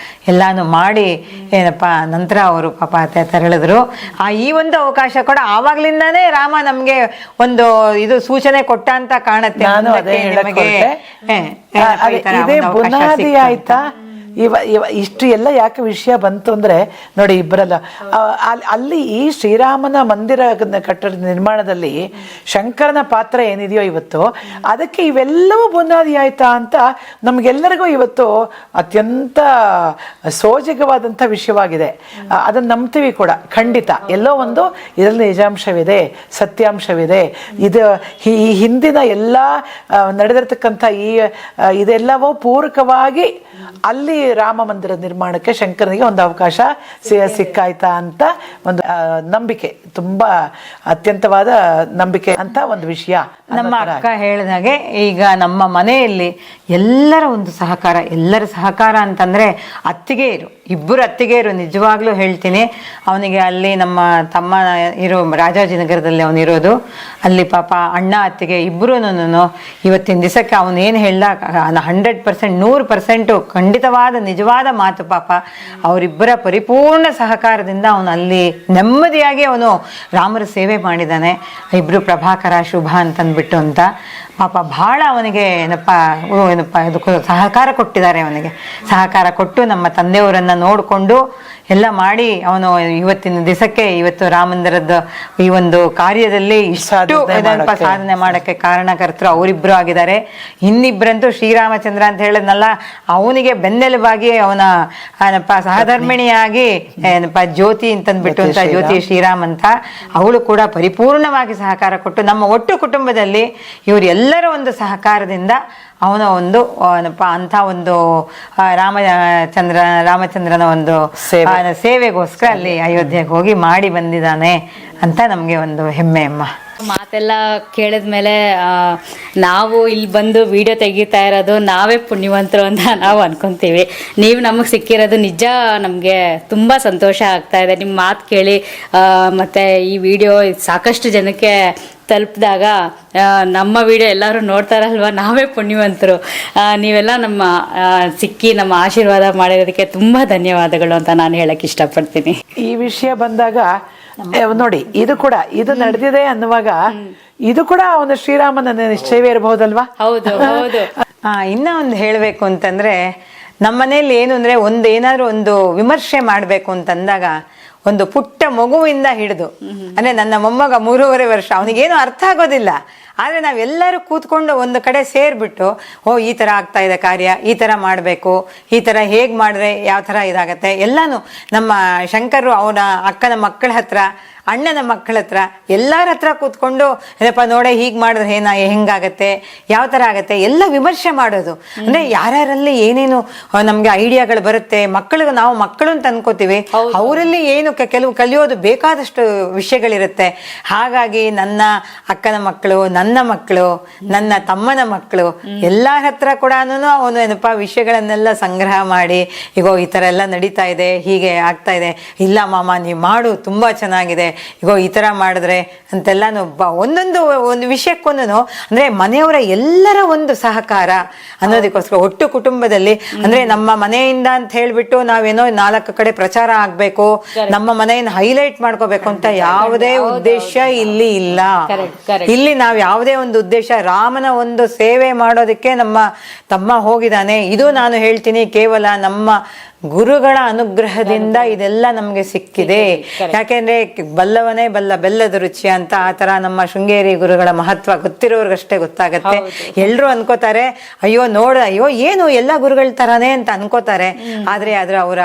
Speaker 1: ಎಲ್ಲಾನು ಮಾಡಿ ಏನಪ್ಪ ನಂತರ ಅವರು ಪಾಪ ತೆರಳಿದ್ರು. ಈ ಒಂದು ಅವಕಾಶ ಕೂಡ ಆವಾಗ್ಲಿಂದಾನೇ ರಾಮ ನಮ್ಗೆ ಒಂದು ಇದು ಸೂಚನೆ ಕೊಟ್ಟ ಅಂತ ಕಾಣುತ್ತೆ.
Speaker 2: ಬುನಾದಿ ಆಯ್ತಾ ಇಷ್ಟು ಎಲ್ಲ ಯಾಕೆ ವಿಷಯ ಬಂತು ಅಂದ್ರೆ ನೋಡಿ, ಇಬ್ಬರಲ್ಲ ಅಲ್ಲಿ ಈ ಶ್ರೀರಾಮನ ಮಂದಿರ ಕಟ್ಟಡ ನಿರ್ಮಾಣದಲ್ಲಿ ಶಂಕರನ ಪಾತ್ರ ಏನಿದೆಯೋ ಇವತ್ತು, ಅದಕ್ಕೆ ಇವೆಲ್ಲವೂ ಬುನಾದಿ ಆಯ್ತಾ ಅಂತ ನಮ್ಗೆಲ್ಲರಿಗೂ ಇವತ್ತು ಅತ್ಯಂತ ಸೋಜಿಗವಾದಂಥ ವಿಷಯವಾಗಿದೆ. ಅದನ್ನು ನಂಬ್ತೀವಿ ಕೂಡ ಖಂಡಿತ. ಎಲ್ಲೋ ಒಂದು ಇದರಲ್ಲಿ ನಿಜಾಂಶವಿದೆ, ಸತ್ಯಾಂಶವಿದೆ. ಇದು ಈ ಹಿಂದಿನ ಎಲ್ಲ ನಡೆದಿರ್ತಕ್ಕಂಥ ಇದೆಲ್ಲವೂ ಪೂರಕವಾಗಿ ಅಲ್ಲಿ ರಾಮ ಮಂದಿರ ನಿರ್ಮಾಣಕ್ಕೆ ಶಂಕರನಿಗೆ ಒಂದು ಅವಕಾಶ ಸಿಕ್ಕಾಯ್ತಾ ಅಂತ ಒಂದು ನಂಬಿಕೆ, ತುಂಬಾ ಅತ್ಯಂತವಾದ ನಂಬಿಕೆ ಅಂತ ಒಂದು ವಿಷಯ.
Speaker 1: ನಮ್ಮ ಅಕ್ಕ ಹೇಳಿದಾಗೆ ಈಗ ನಮ್ಮ ಮನೆಯಲ್ಲಿ ಎಲ್ಲರ ಒಂದು ಸಹಕಾರ, ಎಲ್ಲರ ಸಹಕಾರ ಅಂತಂದ್ರೆ ಅತ್ತಿಗೆಯರು, ಇಬ್ಬರು ಅತ್ತಿಗೆಯರು. ನಿಜವಾಗ್ಲೂ ಹೇಳ್ತೀನಿ, ಅವನಿಗೆ ಅಲ್ಲಿ ನಮ್ಮ ತಮ್ಮ ಇರೋ ರಾಜಾಜಿನಗರದಲ್ಲಿ ಅವನಿರೋದು, ಅಲ್ಲಿ ಪಾಪ ಅಣ್ಣ ಅತ್ತಿಗೆ ಇಬ್ಬರೂ ಇವತ್ತಿನ ದಿವಸಕ್ಕೆ ಅವನೇನು ಹೇಳ್ದ 100%, 100% ಖಂಡಿತವಾದ ನಿಜವಾದ ಮಾತು. ಪಾಪ ಅವರಿಬ್ಬರ ಪರಿಪೂರ್ಣ ಸಹಕಾರದಿಂದ ಅವನು ಅಲ್ಲಿ ನೆಮ್ಮದಿಯಾಗಿ ಅವನು ರಾಮರ ಸೇವೆ ಮಾಡಿದ್ದಾನೆ. ಇಬ್ಬರು ಪ್ರಭಾಕರ ಶುಭ ಅಂತಂದ್ಬಿಟ್ಟು ಅಂತ ಪಾಪ ಭಾಳ ಅವನಿಗೆ ಏನಪ್ಪ ಇದಕ್ಕೂ ಸಹಕಾರ ಕೊಟ್ಟಿದ್ದಾರೆ. ಅವನಿಗೆ ಸಹಕಾರ ಕೊಟ್ಟು ನಮ್ಮ ತಂದೆಯವರನ್ನು ನೋಡಿಕೊಂಡು ಎಲ್ಲ ಮಾಡಿ ಅವನು ಇವತ್ತಿನ ದಿವಸಕ್ಕೆ ಇವತ್ತು ರಾಮ ಮಂದಿರದ ಈ ಒಂದು ಕಾರ್ಯದಲ್ಲಿ ಇಷ್ಟು ಸಾಧನೆ ಮಾಡೋಕ್ಕೆ ಕಾರಣಕರ್ತರು ಅವರಿಬ್ಬರು ಆಗಿದ್ದಾರೆ. ಇನ್ನಿಬ್ಬರಂತೂ ಶ್ರೀರಾಮಚಂದ್ರ ಅಂತ ಹೇಳಿದ್ನಲ್ಲ, ಅವನಿಗೆ ಬೆನ್ನೆಲುಬಾಗಿ ಅವನ ಸಹಧರ್ಮಿಣಿಯಾಗಿ ಜ್ಯೋತಿ ಅಂತಂದ್ಬಿಟ್ಟು ಅಂತ, ಜ್ಯೋತಿ ಶ್ರೀರಾಮ್ ಅಂತ, ಅವಳು ಕೂಡ ಪರಿಪೂರ್ಣವಾಗಿ ಸಹಕಾರ ಕೊಟ್ಟು ನಮ್ಮ ಒಟ್ಟು ಕುಟುಂಬದಲ್ಲಿ ಇವರೆಲ್ಲರ ಒಂದು ಸಹಕಾರದಿಂದ ಅವನ ಒಂದು ಅಂಥ ಒಂದು ರಾಮಚಂದ್ರನ ಒಂದು ಸೇವೆಗೋಸ್ಕರ ಅಲ್ಲಿ ಅಯೋಧ್ಯೆಗೆ ಹೋಗಿ ಮಾಡಿ ಬಂದಿದ್ದಾನೆ ಅಂತ ನಮಗೆ ಒಂದು ಹೆಮ್ಮೆ ಅಮ್ಮ.
Speaker 5: ಮಾತೆಲ್ಲ ಕೇಳಿದ್ಮೇಲೆ ನಾವು ಇಲ್ಲಿ ಬಂದು ವಿಡಿಯೋ ತೆಗಿತಾ ಇರೋದು ನಾವೇ ಪುಣ್ಯವಂತರು ಅಂತ ನಾವು ಅನ್ಕೊಂತೀವಿ. ನೀವು ನಮಗೆ ಸಿಕ್ಕಿರೋದು ನಿಜ ನಮಗೆ ತುಂಬ ಸಂತೋಷ ಆಗ್ತಾ ಇದೆ. ನಿಮ್ಮ ಮಾತು ಕೇಳಿ ಮತ್ತು ಈ ವಿಡಿಯೋ ಸಾಕಷ್ಟು ಜನಕ್ಕೆ ತಲುಪಿದಾಗ ನಮ್ಮ ವಿಡಿಯೋ ಎಲ್ಲರೂ ನೋಡ್ತಾರಲ್ವ, ನಾವೇ ಪುಣ್ಯವಂತರು. ನೀವೆಲ್ಲ ನಮ್ಮ ಸಿಕ್ಕಿ ನಮ್ಮ ಆಶೀರ್ವಾದ ಮಾಡಿರೋದಕ್ಕೆ ತುಂಬ ಧನ್ಯವಾದಗಳು ಅಂತ ನಾನು ಹೇಳಕ್ಕೆ ಇಷ್ಟಪಡ್ತೀನಿ.
Speaker 2: ಈ ವಿಷಯ ಬಂದಾಗ ನೋಡಿ, ಇದು ಕೂಡ ಇದು ನಡೆದಿದೆ ಅನ್ನುವಾಗ ಇದು ಕೂಡ ಒಂದು ಶ್ರೀರಾಮನ ನಿಶ್ಚಯವೇ ಇರಬಹುದಲ್ವಾ?
Speaker 5: ಹೌದು ಹೌದು.
Speaker 1: ಇನ್ನ ಒಂದು ಹೇಳಬೇಕು ಅಂತಂದ್ರೆ ನಮ್ಮನೇಲಿ ಏನು ಅಂದ್ರೆ ಏನಾದ್ರೂ ಒಂದು ವಿಮರ್ಶೆ ಮಾಡಬೇಕು ಅಂತಂದಾಗ ಒಂದು ಪುಟ್ಟ ಮಗುವಿಂದ ಹಿಡಿದು ಅಂದ್ರೆ ನನ್ನ ಮೊಮ್ಮಗ 3.5 ವರ್ಷ, ಅವನಿಗೇನು ಅರ್ಥ ಆಗೋದಿಲ್ಲ. ಆದರೆ ನಾವೆಲ್ಲರೂ ಕೂತ್ಕೊಂಡು ಒಂದು ಕಡೆ ಸೇರಿಬಿಟ್ಟು ಈ ಥರ ಆಗ್ತಾ ಇದೆ ಕಾರ್ಯ, ಈ ಥರ ಮಾಡಬೇಕು, ಈ ಥರ ಹೇಗೆ ಮಾಡಿದ್ರೆ ಯಾವ ಥರ ಇದಾಗತ್ತೆ ಎಲ್ಲನೂ ನಮ್ಮ ಶಂಕರು ಅವನ ಅಕ್ಕನ ಮಕ್ಕಳ ಹತ್ರ, ಅಣ್ಣನ ಮಕ್ಕಳ ಹತ್ರ, ಎಲ್ಲರ ಹತ್ರ ಕೂತ್ಕೊಂಡು ಏನಪ್ಪ ನೋಡೆ ಹೀಗೆ ಮಾಡಿದ್ರೆ ಹೆಂಗಾಗತ್ತೆ, ಯಾವ ಥರ ಆಗತ್ತೆ ಎಲ್ಲ ವಿಮರ್ಶೆ ಮಾಡೋದು. ಅಂದರೆ ಯಾರ್ಯಾರಲ್ಲಿ ಏನೇನು ನಮಗೆ ಐಡಿಯಾಗಳು ಬರುತ್ತೆ, ನಾವು ಮಕ್ಕಳು ಅಂತ ಅನ್ಕೋತೀವಿ, ಅವರಲ್ಲಿ ಏನು ಕೆಲವು ಕಲಿಯೋದು ಬೇಕಾದಷ್ಟು ವಿಷಯಗಳಿರುತ್ತೆ. ಹಾಗಾಗಿ ನನ್ನ ಅಕ್ಕನ ಮಕ್ಕಳು, ನನ್ನ ಮಕ್ಕಳು, ನನ್ನ ತಮ್ಮನ ಮಕ್ಕಳು ಎಲ್ಲರ ಹತ್ರ ಕೂಡ ಅವನು ಏನಪ್ಪ ವಿಷಯಗಳನ್ನೆಲ್ಲ ಸಂಗ್ರಹ ಮಾಡಿ ಈಗ ಈ ಥರ ಎಲ್ಲ ನಡೀತಾ ಇದೆ, ಹೀಗೆ ಆಗ್ತಾ ಇದೆ, ಇಲ್ಲ ಮಾಮ ನೀವು ಮಾಡು ತುಂಬ ಚೆನ್ನಾಗಿದೆ, ಈ ಥರ ಮಾಡಿದ್ರೆ ಅಂತೆಲ್ಲಾನು ಒಂದು ವಿಷಯಕ್ಕೊಂದು ಅಂದರೆ ಮನೆಯವರ ಎಲ್ಲರ ಒಂದು ಸಹಕಾರ ಅನ್ನೋದಕ್ಕೋಸ್ಕರ ಒಟ್ಟು ಕುಟುಂಬದಲ್ಲಿ ಅಂದರೆ ನಮ್ಮ ಮನೆಯಿಂದ ಅಂತ ಹೇಳಿಬಿಟ್ಟು ನಾವೇನೋ 4 ಕಡೆ ಪ್ರಚಾರ ಆಗಬೇಕು, ನಮ್ಮ ಮನೆಯನ್ನು ಹೈಲೈಟ್ ಮಾಡ್ಕೋಬೇಕು ಅಂತ ಯಾವುದೇ ಉದ್ದೇಶ ಇಲ್ಲಿ ಇಲ್ಲ. ಇಲ್ಲಿ ನಾವು ಯಾವುದೇ ಒಂದು ಉದ್ದೇಶ, ರಾಮನ ಒಂದು ಸೇವೆ ಮಾಡೋದಕ್ಕೆ ನಮ್ಮ ತಮ್ಮ ಹೋಗಿದ್ದಾನೆ. ಇದು ನಾನು ಹೇಳ್ತೀನಿ ಕೇವಲ ನಮ್ಮ ಗುರುಗಳ ಅನುಗ್ರಹದಿಂದ ಇದೆಲ್ಲ ನಮ್ಗೆ ಸಿಕ್ಕಿದೆ. ಯಾಕೆಂದ್ರೆ ಬಲ್ಲವನೇ ಬಲ್ಲ ಬೆಲ್ಲದ ರುಚಿ ಅಂತ ಆ ತರ ನಮ್ಮ ಶೃಂಗೇರಿ ಗುರುಗಳ ಮಹತ್ವ ಗೊತ್ತಿರೋರ್ಗಷ್ಟೇ ಗೊತ್ತಾಗತ್ತೆ. ಎಲ್ರು ಅನ್ಕೋತಾರೆ ಅಯ್ಯೋ ಏನು ಎಲ್ಲ ಗುರುಗಳ ತರಾನೇ ಅಂತ ಅನ್ಕೋತಾರೆ. ಆದ್ರೆ ಅವರ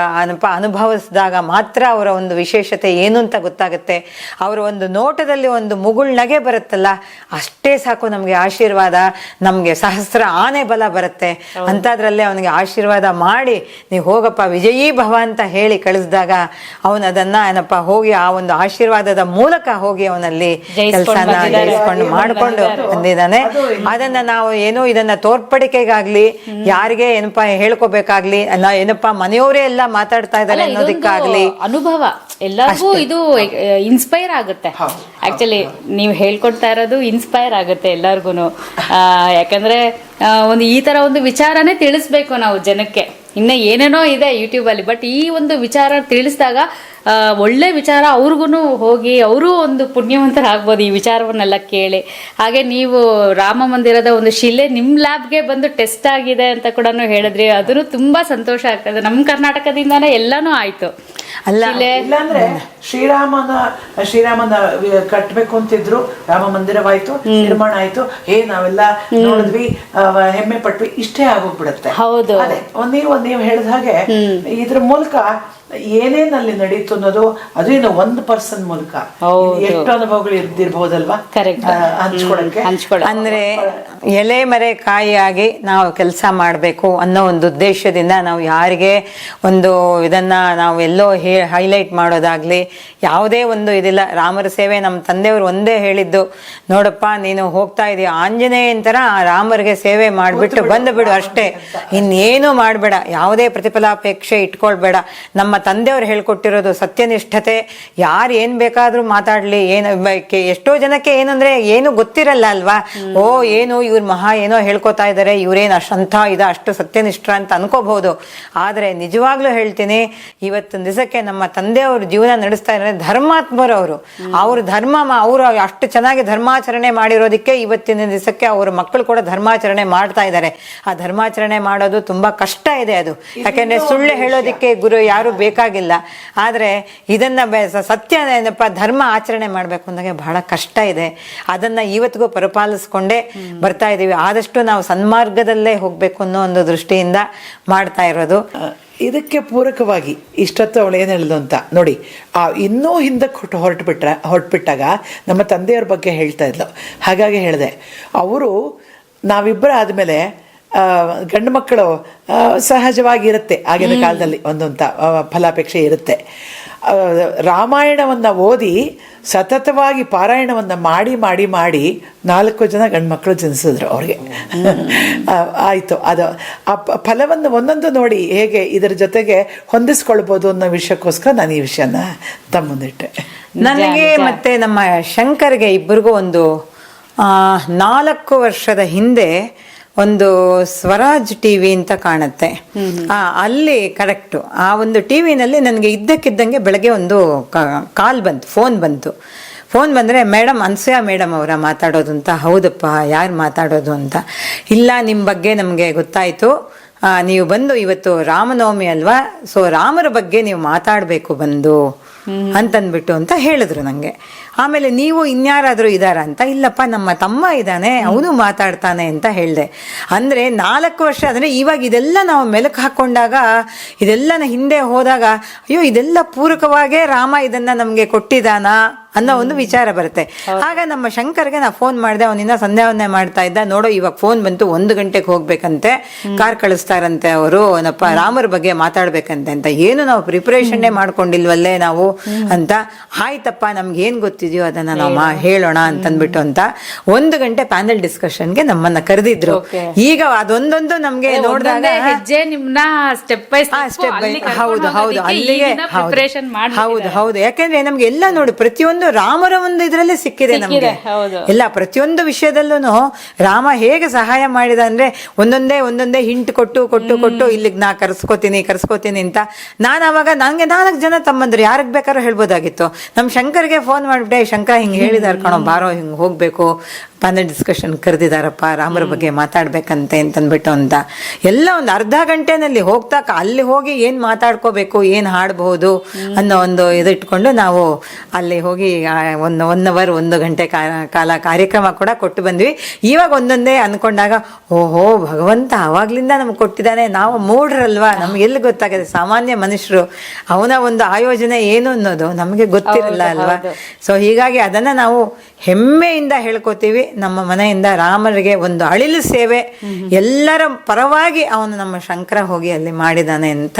Speaker 1: ಅನುಭವಿಸಿದಾಗ ಮಾತ್ರ ಅವರ ಒಂದು ವಿಶೇಷತೆ ಏನು ಅಂತ ಗೊತ್ತಾಗುತ್ತೆ. ಅವರ ಒಂದು ನೋಟದಲ್ಲಿ ಒಂದು ಮುಗುಳ್ನಗೆ ಬರುತ್ತಲ್ಲ, ಅಷ್ಟೇ ಸಾಕು ನಮ್ಗೆ ಆಶೀರ್ವಾದ, ನಮ್ಗೆ ಸಹಸ್ರ ಆನೆ ಬಲ ಬರುತ್ತೆ. ಅಂತದ್ರಲ್ಲೇ ಅವನಿಗೆ ಆಶೀರ್ವಾದ ಮಾಡಿ ನೀವು ಹೋಗಪ್ಪ ವಿಜಯೀ ಭವ ಅಂತ ಹೇಳಿ ಕಳಿಸಿದಾಗ ಅವನು ಅದನ್ನ ಹೋಗಿ ಆ ಒಂದು ಆಶೀರ್ವಾದದ ಮೂಲಕ ಹೋಗಿ ಅವನಲ್ಲಿ ಕೆಲಸನ ಜಯಿಸ್ಕೊಂಡು ಮಾಡ್ಕೊಂಡು ಬಂದಿದ್ದಾನೆ. ಅದನ್ನ ನಾವು ಇದನ್ನ ತೋರ್ಪಡಿಕೆಗಾಗ್ಲಿ, ಯಾರಿಗೆ ಹೇಳ್ಕೋಬೇಕಾಗ್ಲಿ, ಮನೆಯವರೇ ಎಲ್ಲ ಮಾತಾಡ್ತಾ ಇದ್ದಾರೆ ಅನ್ನೋದಕ್ಕಾಗ್ಲಿ
Speaker 5: ಅನುಭವ ಎಲ್ಲರಿಗೂ ಇದು ಇನ್ಸ್ಪೈರ್ ಆಗುತ್ತೆ. ಆಕ್ಚುಲಿ ನೀವು ಹೇಳ್ಕೊಡ್ತಾ ಇರೋದು ಇನ್ಸ್ಪೈರ್ ಆಗುತ್ತೆ ಎಲ್ಲರಿಗೂ. ಯಾಕಂದ್ರೆ ಒಂದು ಈ ತರ ಒಂದು ವಿಚಾರನೇ ತಿಳಿಸ್ಬೇಕು ನಾವು ಜನಕ್ಕೆ. ಇನ್ನ ಏನೇನೋ ಇದೆ ಯೂಟ್ಯೂಬಲ್ಲಿ, ಬಟ್ ಈ ಒಂದು ವಿಚಾರ ತಿಳಿಸಿದಾಗ ಒಳ್ಳೆ ವಿಚಾರ ಅವ್ರಿಗೂ ಹೋಗಿ ಅವರು ಒಂದು ಪುಣ್ಯವಂತರಾಗ್ಬೋದು ಈ ವಿಚಾರವನ್ನೆಲ್ಲ ಕೇಳಿ. ಹಾಗೆ ನೀವು ರಾಮ ಮಂದಿರದ ಒಂದು ಶಿಲೆ ನಿಮ್ಮ ಲ್ಯಾಬ್ಗೆ ಬಂದು ಟೆಸ್ಟ್ ಆಗಿದೆ ಅಂತ ಕೂಡ ಹೇಳಿದ್ರಿ, ಅದನ್ನು ತುಂಬಾ ಸಂತೋಷ ಆಗ್ತದೆ. ನಮ್ಮ ಕರ್ನಾಟಕದಿಂದಾನೇ ಎಲ್ಲಾನು ಆಯ್ತು.
Speaker 2: ಇಲ್ಲಾಂದ್ರೆ ಶ್ರೀರಾಮನ ಕಟ್ಬೇಕು ಅಂತಿದ್ರು, ರಾಮ ಮಂದಿರವಾಯ್ತು, ನಿರ್ಮಾಣ ಆಯ್ತು, ನಾವೆಲ್ಲ ನೋಡಿದ್ವಿ, ಹೆಮ್ಮೆ ಪಟ್ವಿ, ಇಷ್ಟೇ ಆಗೋಗ್ಬಿಡುತ್ತೆ.
Speaker 5: ಹೌದು,
Speaker 2: ನೀವು ಹೇಳಿದ ಹಾಗೆ ಇದ್ರ ಮೂಲಕ ಏನೇನಲ್ಲಿ ನಡೀತು ಅನ್ನೋದು ಅದೇನು 1% ಮೂಲಕ ಎಷ್ಟು ಅನುಭವಗಳು ಇದ್ದಿರ್ಬಹುದಲ್ವಾ ಹಂಚ್ಕೊಳಕ್ಕೆ.
Speaker 1: ಅಂದ್ರೆ ಎಲೆ ಮರೆ ಕಾಯಿಯಾಗಿ ನಾವು ಕೆಲಸ ಮಾಡಬೇಕು ಅನ್ನೋ ಒಂದು ಉದ್ದೇಶದಿಂದ ನಾವು ಯಾರಿಗೆ ಒಂದು ಇದನ್ನ ನಾವು ಎಲ್ಲೋ ಹೈಲೈಟ್ ಮಾಡೋದಾಗ್ಲಿ ಯಾವುದೇ ಒಂದು ಇದಿಲ್ಲ. ರಾಮರ ಸೇವೆ ನಮ್ಮ ತಂದೆಯವರು ಒಂದೇ ಹೇಳಿದ್ದು, ನೋಡಪ್ಪ ನೀನು ಹೋಗ್ತಾ ಇದೀಯ ಆಂಜನೇಯನ್ ತರ ರಾಮರಿಗೆ ಸೇವೆ ಮಾಡ್ಬಿಟ್ಟು ಬಂದುಬಿಡು ಅಷ್ಟೇ, ಇನ್ನೇನು ಮಾಡಬೇಡ, ಯಾವುದೇ ಪ್ರತಿಫಲಾಪೇಕ್ಷೆ ಇಟ್ಕೊಳ್ಬೇಡ. ನಮ್ಮ ತಂದೆಯವರು ಹೇಳ್ಕೊಟ್ಟಿರೋದು ಸತ್ಯನಿಷ್ಠತೆ. ಯಾರು ಏನ್ ಬೇಕಾದ್ರೂ ಮಾತಾಡ್ಲಿ, ಎಷ್ಟೋ ಜನಕ್ಕೆ ಏನಂದ್ರೆ ಏನು ಗೊತ್ತಿರಲ್ಲ ಅಲ್ವಾ, ಏನು ಇವ್ರ ಮಹಾ ಏನೋ ಹೇಳ್ಕೊತಾ ಇದಾರೆ, ಇವ್ರೇನು ಅಷ್ಟು ಸತ್ಯನಿಷ್ಠ ಅಂತ ಅನ್ಕೋಬಹುದು. ಆದ್ರೆ ನಿಜವಾಗ್ಲೂ ಹೇಳ್ತೀನಿ, ಇವತ್ತಿನ ದಿವಸಕ್ಕೆ ನಮ್ಮ ತಂದೆಯವರು ಜೀವನ ನಡೆಸ್ತಾ ಇದ್ದಾರೆ ಧರ್ಮಾತ್ಮರು. ಅವ್ರ ಧರ್ಮ ಅವರು ಅಷ್ಟು ಚೆನ್ನಾಗಿ ಧರ್ಮಾಚರಣೆ ಮಾಡಿರೋದಕ್ಕೆ ಇವತ್ತಿನ ದಿವಸಕ್ಕೆ ಅವ್ರ ಮಕ್ಕಳು ಕೂಡ ಧರ್ಮಾಚರಣೆ ಮಾಡ್ತಾ ಇದ್ದಾರೆ. ಆ ಧರ್ಮಾಚರಣೆ ಮಾಡೋದು ತುಂಬಾ ಕಷ್ಟ ಇದೆ ಅದು. ಯಾಕೆಂದ್ರೆ ಸುಳ್ಳು ಹೇಳೋದಿಕ್ಕೆ ಗುರು ಯಾರು ಬೇಕಾಗಿಲ್ಲ. ಆದ್ರೆ ಇದನ್ನ ಸತ್ಯ ಏನಪ್ಪ ಧರ್ಮ ಆಚರಣೆ ಮಾಡ್ಬೇಕು ಅಂದಾಗ ಬಹಳ ಕಷ್ಟ ಇದೆ. ಅದನ್ನ ಇವತ್ತಿಗೂ ಪರಿಪಾಲಿಸ್ಕೊಂಡೇ ಬರ್ತಾ ಇದೀವಿ. ಆದಷ್ಟು ನಾವು ಸನ್ಮಾರ್ಗದಲ್ಲೇ ಹೋಗ್ಬೇಕು ಅನ್ನೋ ಒಂದು ದೃಷ್ಟಿಯಿಂದ ಮಾಡ್ತಾ ಇರೋದು.
Speaker 2: ಇದಕ್ಕೆ ಪೂರಕವಾಗಿ ಇಷ್ಟೊತ್ತು ಅವಳು ಏನು ಹೇಳಿದ್ರು ಅಂತ ನೋಡಿ, ಇನ್ನೂ ಹಿಂದಕ್ಕೆ ಹೊರಟುಬಿಟ್ಟಾಗ ನಮ್ಮ ತಂದೆಯವ್ರ ಬಗ್ಗೆ ಹೇಳ್ತಾ ಇದ್ಲು. ಹಾಗಾಗಿ ಹೇಳಿದೆ, ಅವರು ನಾವಿಬ್ಬರು ಆದಮೇಲೆ ಗಂಡು ಮಕ್ಕಳು ಸಹಜವಾಗಿರುತ್ತೆ, ಆಗಿನ ಕಾಲದಲ್ಲಿ ಒಂದೊಂದು ಫಲಾಪೇಕ್ಷೆ ಇರುತ್ತೆ. ರಾಮಾಯಣವನ್ನು ಓದಿ ಸತತವಾಗಿ ಪಾರಾಯಣವನ್ನು ಮಾಡಿ ಮಾಡಿ ಮಾಡಿ 4 ಜನ ಗಂಡು ಮಕ್ಕಳು ಜನಿಸಿದ್ರು ಅವ್ರಿಗೆ. ಆಯಿತು, ಅದು ಆ ಫಲವನ್ನು ಒಂದೊಂದು ನೋಡಿ ಹೇಗೆ ಇದರ ಜೊತೆಗೆ ಹೊಂದಿಸ್ಕೊಳ್ಬೋದು ಅನ್ನೋ ವಿಷಯಕ್ಕೋಸ್ಕರ ನಾನು ಈ ವಿಷಯನ ತಮ್ಮ ಮುಂದಿಟ್ಟೆ.
Speaker 1: ನನಗೆ ಮತ್ತೆ ನಮ್ಮ ಶಂಕರ್ಗೆ ಇಬ್ಬರಿಗೂ ಒಂದು 4 ವರ್ಷದ ಹಿಂದೆ ಒಂದು ಸ್ವರಾಜ್ ಟಿವಿ ಅಂತ ಕಾಣುತ್ತೆ, ಅಲ್ಲಿ ಕರೆಕ್ಟು ಆ ಒಂದು ಟಿವಿನಲ್ಲಿ ನನಗೆ ಇದ್ದಕ್ಕಿದ್ದಂಗೆ ಬೆಳಗ್ಗೆ ಒಂದು ಕಾಲ್ ಬಂತು, ಫೋನ್ ಬಂತು. ಫೋನ್ ಬಂದರೆ ಮೇಡಮ್ ಅನ್ಸೂಯ ಮೇಡಮ್ ಅವರ ಮಾತಾಡೋದು ಅಂತ. ಹೌದಪ್ಪ, ಯಾರು ಮಾತಾಡೋದು ಅಂತ. ಇಲ್ಲ, ನಿಮ್ಮ ಬಗ್ಗೆ ನಮಗೆ ಗೊತ್ತಾಯಿತು, ನೀವು ಬಂದು ಇವತ್ತು ರಾಮನವಮಿ ಅಲ್ವಾ, ಸೊ ರಾಮರ ಬಗ್ಗೆ ನೀವು ಮಾತಾಡಬೇಕು ಬಂದು ಅಂತಂದ್ಬಿಟ್ಟು ಅಂತ ಹೇಳಿದ್ರು ನನಗೆ. ಆಮೇಲೆ ನೀವು ಇನ್ಯಾರಾದರೂ ಇದ್ದಾರ ಅಂತ. ಇಲ್ಲಪ್ಪ, ನಮ್ಮ ತಮ್ಮ ಇದ್ದಾನೆ, ಅವನು ಮಾತಾಡ್ತಾನೆ ಅಂತ ಹೇಳಿದೆ. ಅಂದರೆ 4 ವರ್ಷ, ಅಂದರೆ ಇವಾಗ ಇದೆಲ್ಲ ನಾವು ಮೆಲುಕು ಹಾಕ್ಕೊಂಡಾಗ, ಇದೆಲ್ಲನ ಹಿಂದೆ ಹೋದಾಗ, ಅಯ್ಯೋ ಇದೆಲ್ಲ ಪೂರಕವಾಗೇ ರಾಮ ಇದನ್ನು ನಮಗೆ ಕೊಟ್ಟಿದ್ದಾನಾ ಅನ್ನೋ ಒಂದು ವಿಚಾರ ಬರುತ್ತೆ. ಆಗ ನಮ್ಮ ಶಂಕರ್ಗೆ ನಾ ಫೋನ್ ಮಾಡಿದೆ, ಅವನಿಂದ ಸಂಧ್ಯಾವಂದನೆ ಮಾಡ್ತಾ ಇದ್ದ. ನೋಡೋ ಇವಾಗ ಫೋನ್ ಬಂತು, 1 ಗಂಟೆಗೆ ಹೋಗ್ಬೇಕಂತೆ, ಕಾರ್ ಕಳಿಸ್ತಾರಂತೆ ಅವರು, ಏನಪ್ಪ ರಾಮರ ಬಗ್ಗೆ ಮಾತಾಡ್ಬೇಕಂತೆ ಅಂತ. ಏನು ನಾವು ಪ್ರಿಪರೇಷನ್ನೇ ಮಾಡ್ಕೊಂಡಿಲ್ವಲ್ಲೇ ನಾವು ಅಂತ. ಆಯ್ತಪ್ಪ, ನಮ್ಗೆ ಏನು ಗೊತ್ತಿದೆಯೋ ಅದನ್ನ ನಾವು ಹೇಳೋಣ ಅಂತಂದ್ಬಿಟ್ಟು ಅಂತ 1 ಗಂಟೆ ಪ್ಯಾನೆಲ್ ಡಿಸ್ಕಷನ್ಗೆ ನಮ್ಮನ್ನ ಕರೆದಿದ್ರು. ಈಗ ಅದೊಂದೊಂದು ನಮ್ಗೆ ನೋಡಿದಾಗ
Speaker 5: ಹೆಜ್ಜೆ ನಿಮ್ನ ಸ್ಟೆಪ್ ಬೈ
Speaker 1: ಸ್ಟೆಪ್ ಬೈ, ಹೌದು ಹೌದು, ಅಲ್ಲಿಗೆ ಹೌದು ಹೌದು. ಯಾಕಂದ್ರೆ ನಮ್ಗೆ ಎಲ್ಲ ನೋಡಿ, ಪ್ರತಿಯೊಂದು ರಾಮರ ಒಂದು ಇದ್ರಲ್ಲೇ ಸಿಕ್ಕಿದೆ ನಮ್ಗೆ ಎಲ್ಲ. ಪ್ರತಿಯೊಂದು ವಿಷಯದಲ್ಲೂ ರಾಮ ಹೇಗೆ ಸಹಾಯ ಮಾಡಿದ ಅಂದ್ರೆ ಒಂದೊಂದೇ ಹಿಂಟ್ ಕೊಟ್ಟು ಇಲ್ಲಿಗೆ ನಾ ಕರ್ಸ್ಕೋತೀನಿ ಅಂತ. ನಾನು ಅವಾಗ ನಂಗೆ 4 ಜನ ತಮ್ಮಂದ್ರು, ಯಾರಿಗೆ ಬೇಕಾದ್ರೂ ಹೇಳ್ಬೋದಾಗಿತ್ತು. ನಮ್ಮ ಶಂಕರ್ಗೆ ಫೋನ್ ಮಾಡಿಬಿಟ್ಟೆ, ಶಂಕರ್ ಹಿಂಗೆ ಹೇಳಿದಾರೆ ಕಣೋ, ಬಾರೋ ಹಿಂಗೆ ಹೋಗ್ಬೇಕು, ಪ್ಯಾನೆಲ್ ಡಿಸ್ಕಷನ್ ಕರೆದಿದ್ದಾರಪ್ಪ, ರಾಮರ ಬಗ್ಗೆ ಮಾತಾಡ್ಬೇಕಂತೆ ಅಂತಂದ್ಬಿಟ್ಟು ಅಂತ. ಎಲ್ಲ ಒಂದು ಅರ್ಧ ಗಂಟೆನಲ್ಲಿ ಹೋಗ್ತಾ ಅಲ್ಲಿ ಹೋಗಿ ಏನು ಮಾತಾಡ್ಕೋಬೇಕು, ಏನು ಹಾಡಬಹುದು ಅನ್ನೋ ಒಂದು ಇದಿಟ್ಕೊಂಡು ನಾವು ಅಲ್ಲಿ ಹೋಗಿ 1 ಅವರ್ 1 ಗಂಟೆ ಕಾಲ ಕಾರ್ಯಕ್ರಮ ಕೂಡ ಕೊಟ್ಟು ಬಂದ್ವಿ. ಇವಾಗ ಒಂದೊಂದೇ ಅನ್ಕೊಂಡಾಗ, ಓಹೋ ಭಗವಂತ ಅವಾಗ್ಲಿಂದ ನಮ್ಗೆ ಕೊಟ್ಟಿದ್ದಾನೆ. ನಾವು ಮೂಢರಲ್ವಾ, ನಮ್ಗೆ ಎಲ್ಲಿ ಗೊತ್ತಾಗಿದೆ, ಸಾಮಾನ್ಯ ಮನುಷ್ಯರು, ಅವನ ಒಂದು ಆಯೋಜನೆ ಏನು ಅನ್ನೋದು ನಮಗೆ ಗೊತ್ತಿರಲ್ಲ ಅಲ್ವಾ. ಸೊ ಹೀಗಾಗಿ ಅದನ್ನ ನಾವು ಹೆಮ್ಮೆಯಿಂದ ಹೇಳ್ಕೊತೀವಿ. ನಮ್ಮ ಮನೆಯಿಂದ ರಾಮರಿಗೆ ಒಂದು ಅಳಿಲು ಸೇವೆ, ಎಲ್ಲರ ಪರವಾಗಿ ಅವನು ನಮ್ಮ ಶಂಕರ ಹೋಗಿ ಅಲ್ಲಿ ಮಾಡಿದಾನೆ ಅಂತ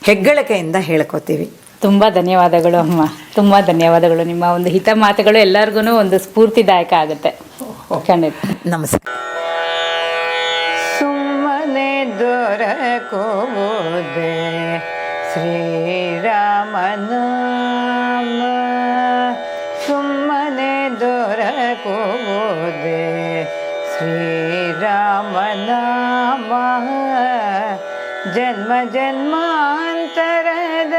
Speaker 1: ಹೆಗ್ಗಳಿಕೆಯಿಂದ ಹೇಳ್ಕೊತೀವಿ.
Speaker 5: ತುಂಬಾ ಧನ್ಯವಾದಗಳು ಅಮ್ಮ, ತುಂಬಾ ಧನ್ಯವಾದಗಳು. ನಿಮ್ಮ ಒಂದು ಹಿತ ಮಾತುಗಳು ಎಲ್ಲರಿಗೂ ಒಂದು ಸ್ಫೂರ್ತಿದಾಯಕ ಆಗುತ್ತೆ. ಖಂಡಿತ.
Speaker 1: ನಮಸ್ಕಾರ. ಸುಮ್ಮನೆ ದೊರಕುವುದೇ ಶ್ರೀರಾಮನ, ಸುಮ್ಮನೆ ದೊರಕುವುದೇ ಶ್ರೀರಾಮನಾಮ, ಜನ್ಮ ಜನ್ಮಾಂತರದ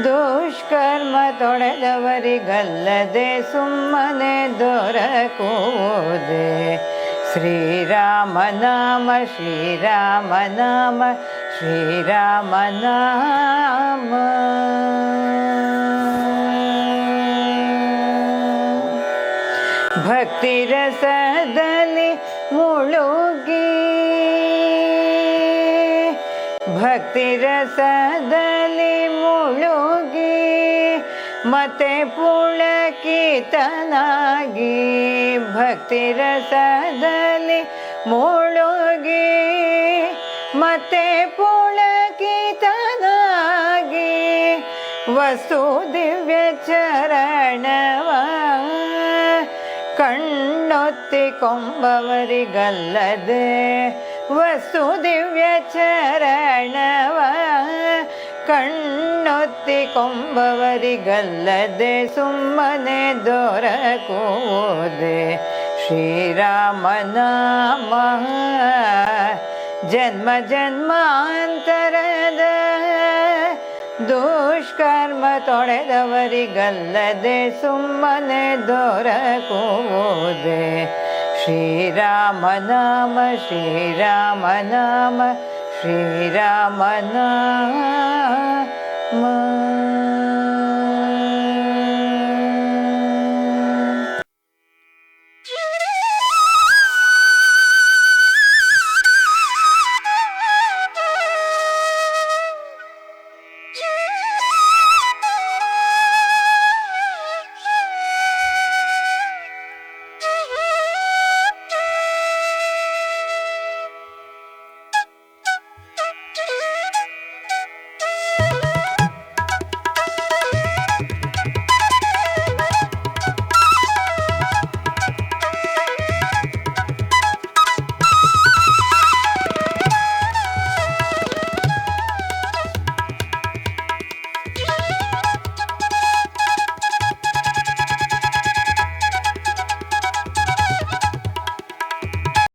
Speaker 1: ದುಷ್ಕರ್ಮ ತೊಡೆದವರಿಗಲ್ಲದೆ ಸುಮ್ಮನೆ ದೊರಕುವುದೇ ಶ್ರೀರಾಮನಾಮ, ಶ್ರೀರಾಮನಾಮ, ಶ್ರೀರಾಮನಾಮ. ಭಕ್ತಿ ರಸದಲ್ಲಿ ಮುಳುಗಿ, ಭಕ್ತಿ ರಸದಲ್ಲಿ ಮುಳುಗಿ, ಮತ್ತೆ ಪುಳಕಿತನಾಗಿ, ಭಕ್ತಿ ರಸದಲ್ಲಿ ಮುಳುಗಿ, ಮತ್ತೆ ಪುಳಕಿತನಾಗಿ, ವಸ್ತು ದಿವ್ಯ ಚರಣವ ಕಣ್ಣೊತ್ತಿ ಕೊಂಬವರಿಗಲ್ಲದೆ, ವಸ್ತು ದಿವ್ಯ ಚರಣವ ಕಣ್ಣೊತ್ತಿ ಕೊಂಬವರಿಗಲ್ಲದೆ ಸುಮ್ಮನೆ ದೊರಕುವುದೇ ಶ್ರೀರಾಮನಾಮ, ಜನ್ಮ ಜನ್ಮಾಂತರದ ದುಷ್ಕರ್ಮ ತೊಡೆದವರಿಗಲ್ಲದೆ ಸುಮ್ಮನೆ ದೊರಕುವುದೇ ಶ್ರೀರಾಮನಾಮ, ಶ್ರೀರಾಮನಾಮ, ಶ್ರೀರಾಮನಾಮ.